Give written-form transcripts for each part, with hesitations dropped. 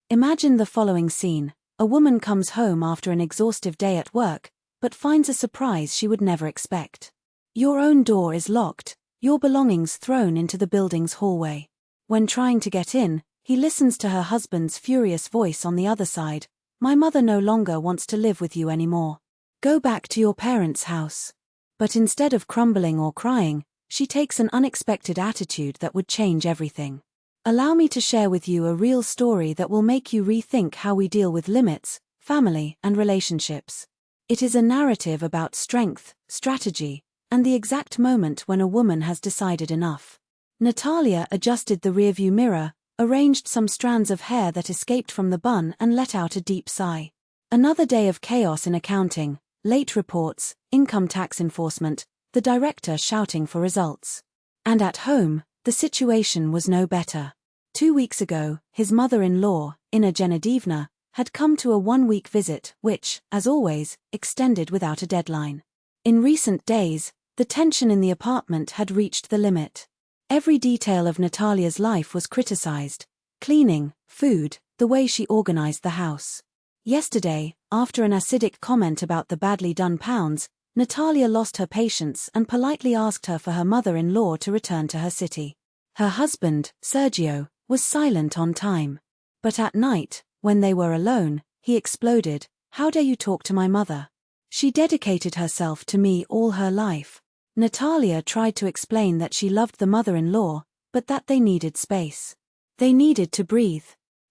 Imagine the following scene. A woman comes home after an exhaustive day at work, but finds a surprise she would never expect. Your own door is locked, your belongings thrown into the building's hallway. When trying to get in, he listens to her husband's furious voice on the other side. My mother no longer wants to live with you anymore. Go back to your parents' house. But instead of crumbling or crying, she takes an unexpected attitude that would change everything. Allow me to share with you a real story that will make you rethink how we deal with limits, family, and relationships. It is a narrative about strength, strategy, and the exact moment when a woman has decided enough. Natalia adjusted the rearview mirror, arranged some strands of hair that escaped from the bun, and let out a deep sigh. Another day of chaos in accounting, late reports, income tax enforcement, the director shouting for results. And at home, the situation was no better. 2 weeks ago, his mother-in-law, Inna Genadivna, had come to a one-week visit which, as always, extended without a deadline. In recent days, the tension in the apartment had reached the limit. Every detail of Natalia's life was criticized: cleaning, food, the way she organized the house. Yesterday, after an acidic comment about the badly done pounds, Natalia lost her patience and politely asked her for her mother-in-law to return to her city. Her husband, Sergio, was silent on time. But at night, when they were alone, he exploded. How dare you talk to my mother? She dedicated herself to me all her life. Natalia tried to explain that she loved the mother-in-law, but that they needed space. They needed to breathe.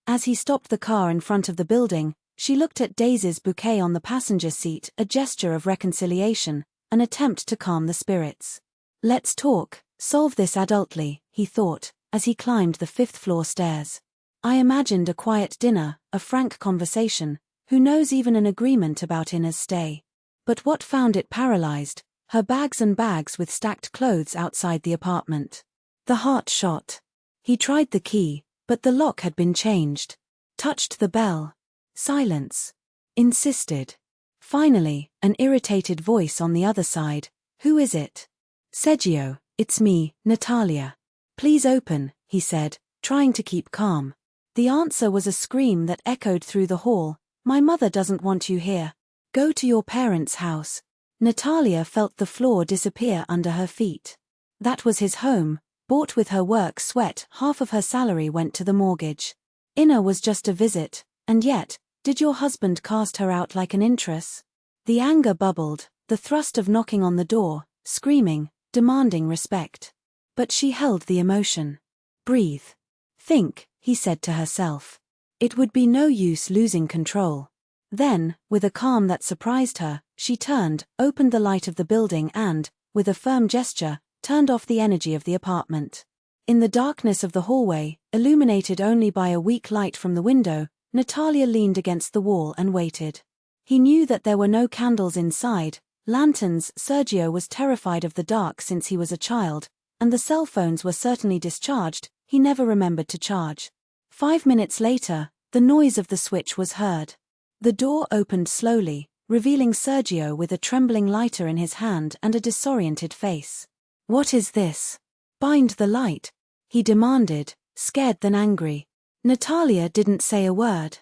As he stopped the car in front of the building, she looked at Daisy's bouquet on the passenger seat, a gesture of reconciliation, an attempt to calm the spirits. Let's talk, solve this adultly, he thought, as he climbed the 5th-floor stairs. I imagined a quiet dinner, a frank conversation, who knows, even an agreement about Inna's stay. But what found it paralyzed? Her bags and bags with stacked clothes outside the apartment. The heart shot. He tried the key, but the lock had been changed. Touched the bell. Silence. Insisted. Finally, an irritated voice on the other side. Who is it? Sergio, it's me, Natalia. Please open, he said, trying to keep calm. The answer was a scream that echoed through the hall. My mother doesn't want you here. Go to your parents' house. Natalia felt the floor disappear under her feet. That was his home, bought with her work sweat. Half of her salary went to the mortgage. Inna was just a visit, and yet, did your husband cast her out like an intrus? The anger bubbled, the thrust of knocking on the door, screaming, demanding respect. But she held the emotion. Breathe. Think, he said to herself. It would be no use losing control. Then, with a calm that surprised her, she turned, opened the light of the building and, with a firm gesture, turned off the energy of the apartment. In the darkness of the hallway, illuminated only by a weak light from the window, Natalia leaned against the wall and waited. He knew that there were no candles inside, lanterns. Sergio was terrified of the dark since he was a child, and the cell phones were certainly discharged. He never remembered to charge. 5 minutes later, the noise of the switch was heard. The door opened slowly, revealing Sergio with a trembling lighter in his hand and a disoriented face. What is this? Bind the light, he demanded, scared than angry. Natalia didn't say a word.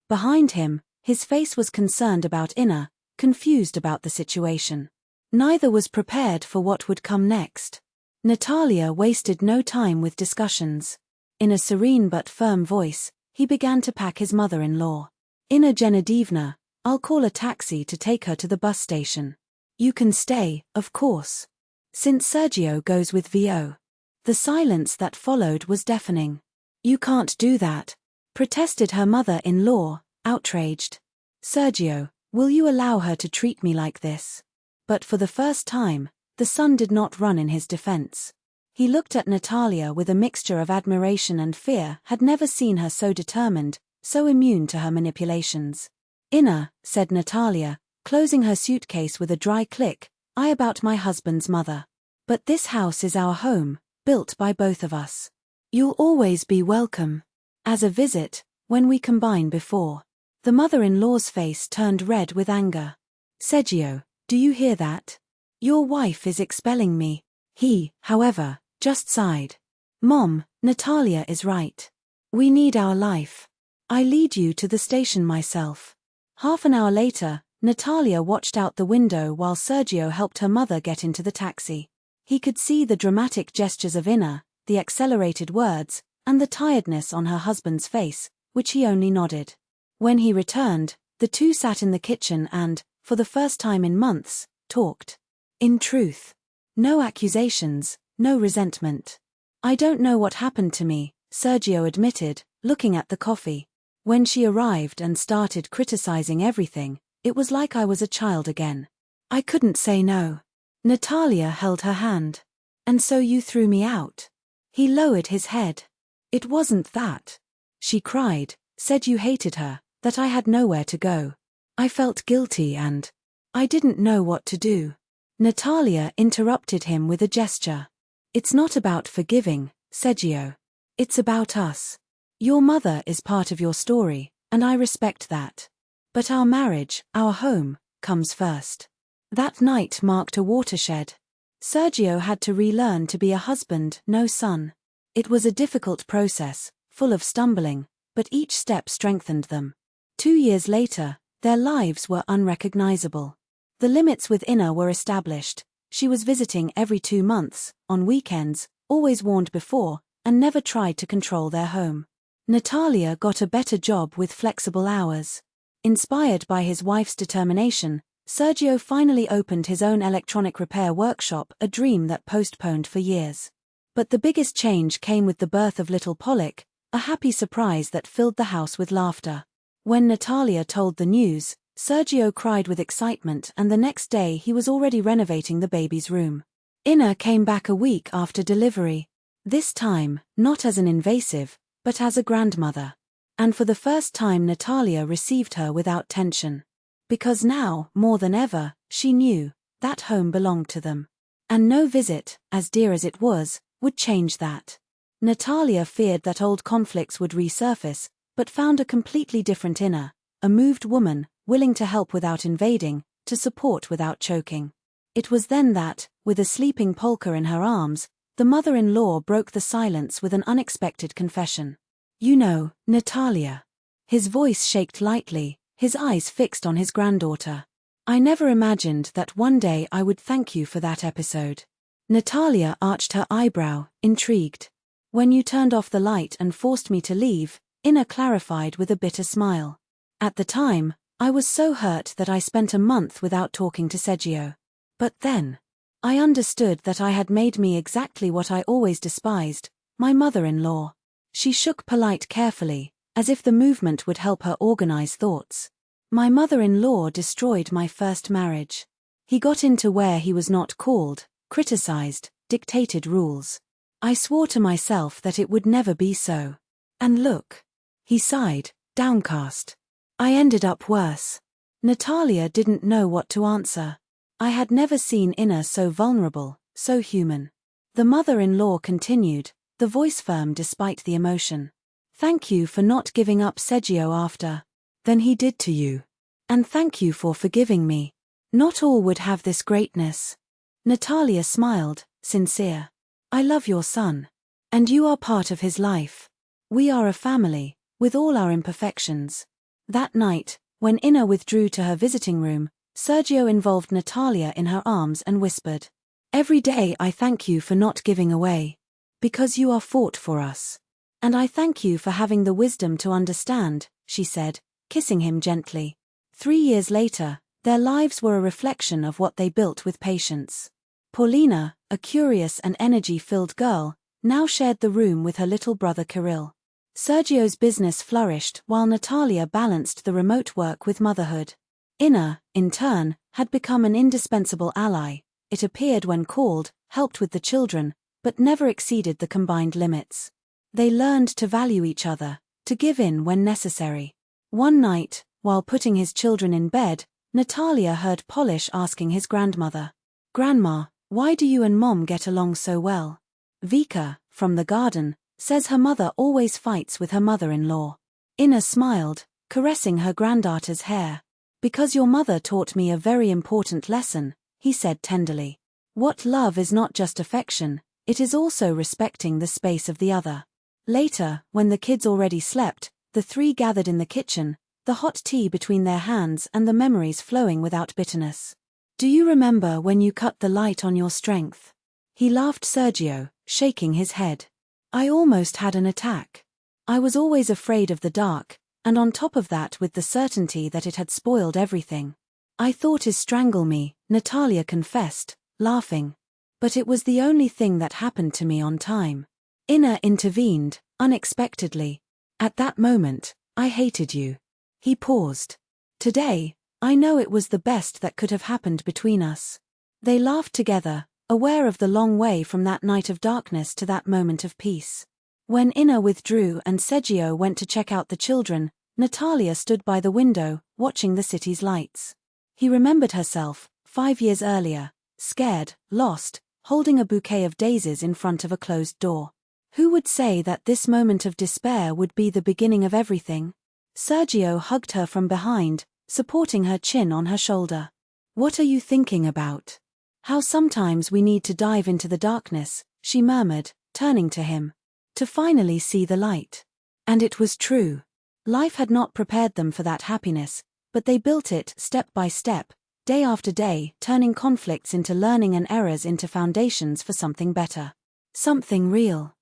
Behind him, his face was concerned about Inna, confused about the situation. Neither was prepared for what would come next. Natalia wasted no time with discussions. In a serene but firm voice, he began to pack his mother-in-law. Inna Genadivna, I'll call a taxi to take her to the bus station. You can stay, of course. Since Sergio goes with VO. The silence that followed was deafening. You can't do that, protested her mother-in-law, outraged. Sergio, will you allow her to treat me like this? But for the first time, the son did not run in his defense. He looked at Natalia with a mixture of admiration and fear, had never seen her so determined, so immune to her manipulations. Inna, said Natalia, closing her suitcase with a dry click, I about my husband's mother. But this house is our home, built by both of us. You'll always be welcome. As a visit, when we combine before. The mother-in-law's face turned red with anger. Sergio, do you hear that? Your wife is expelling me. He, however, just sighed. Mom, Natalia is right. We need our life. I lead you to the station myself. Half an hour later, Natalia watched out the window while Sergio helped her mother get into the taxi. He could see the dramatic gestures of Inna, the accelerated words, and the tiredness on her husband's face, which he only nodded. When he returned, the two sat in the kitchen and, for the first time in months, talked. In truth. No accusations, no resentment. I don't know what happened to me, Sergio admitted, looking at the coffee. When she arrived and started criticizing everything, it was like I was a child again. I couldn't say no. Natalia held her hand. And so you threw me out. He lowered his head. It wasn't that. She cried, said you hated her, that I had nowhere to go. I felt guilty and I didn't know what to do. Natalia interrupted him with a gesture. It's not about forgiving, Sergio. It's about us. Your mother is part of your story, and I respect that. But our marriage, our home, comes first. That night marked a watershed. Sergio had to relearn to be a husband, no son. It was a difficult process, full of stumbling, but each step strengthened them. 2 years later, their lives were unrecognizable. The limits with Inna were established. She was visiting every 2 months, on weekends, always warned before, and never tried to control their home. Natalia got a better job with flexible hours. Inspired by his wife's determination, Sergio finally opened his own electronic repair workshop, a dream that postponed for years. But the biggest change came with the birth of little Pollock, a happy surprise that filled the house with laughter. When Natalia told the news, Sergio cried with excitement, and the next day he was already renovating the baby's room. Inna came back a week after delivery. This time, not as an invasive, but as a grandmother. And for the first time Natalia received her without tension. Because now, more than ever, she knew that home belonged to them. And no visit, as dear as it was, would change that. Natalia feared that old conflicts would resurface, but found a completely different Inna, a moved woman, willing to help without invading, to support without choking. It was then that, with a sleeping Polka in her arms, the mother-in-law broke the silence with an unexpected confession. You know, Natalia. His voice shook lightly, his eyes fixed on his granddaughter. I never imagined that one day I would thank you for that episode. Natalia arched her eyebrow, intrigued. When you turned off the light and forced me to leave, Inna clarified with a bitter smile. At the time, I was so hurt that I spent a month without talking to Sergio. But then, I understood that I had made me exactly what I always despised, my mother-in-law. She shook Polite carefully, as if the movement would help her organize thoughts. My mother-in-law destroyed my first marriage. He got into where he was not called, criticized, dictated rules. I swore to myself that it would never be so. And look. He sighed, downcast. I ended up worse. Natalia didn't know what to answer. I had never seen Inna so vulnerable, so human. The mother-in-law continued, the voice firm despite the emotion. Thank you for not giving up Sergio after. Then he did to you. And thank you for forgiving me. Not all would have this greatness. Natalia smiled, sincere. I love your son. And you are part of his life. We are a family, with all our imperfections. That night, when Inna withdrew to her visiting room, Sergio involved Natalia in her arms and whispered, Every day I thank you for not giving away. Because you are fought for us. And I thank you for having the wisdom to understand, she said, kissing him gently. 3 years later, their lives were a reflection of what they built with patience. Paulina, a curious and energy-filled girl, now shared the room with her little brother Kirill. Sergio's business flourished while Natalia balanced the remote work with motherhood. Inna, in turn, had become an indispensable ally. It appeared when called, helped with the children, but never exceeded the combined limits. They learned to value each other, to give in when necessary. One night, while putting his children in bed, Natalia heard Polish asking his grandmother, Grandma, why do you and Mom get along so well? Vika, from the garden, says her mother always fights with her mother-in-law. Inna smiled, caressing her granddaughter's hair. Because your mother taught me a very important lesson, he said tenderly. What love is not just affection, it is also respecting the space of the other. Later, when the kids already slept, the The three gathered in the kitchen, the hot tea between their hands and the memories flowing without bitterness. "Do you remember when you cut the light on your strength?" He laughed, Sergio, shaking his head. "I almost had an attack. I was always afraid of the dark, and on top of that with the certainty that it had spoiled everything. I thought it'd strangle me," Natalia confessed, laughing. "But it was the only thing that happened to me on time." Ina intervened, unexpectedly. "At that moment, I hated you." He paused. "Today, I know it was the best that could have happened between us." They laughed together, aware of the long way from that night of darkness to that moment of peace. When Ina withdrew and Sergio went to check out the children, Natalia stood by the window, watching the city's lights. He remembered herself, 5 years earlier, scared, lost, holding a bouquet of daisies in front of a closed door. Who would say that this moment of despair would be the beginning of everything? Sergio hugged her from behind, supporting her chin on her shoulder. "What are you thinking about?" "How sometimes we need to dive into the darkness," she murmured, turning to him. "To finally see the light." And it was true. Life had not prepared them for that happiness, but they built it step by step, day after day, turning conflicts into learning and errors into foundations for something better. Something real.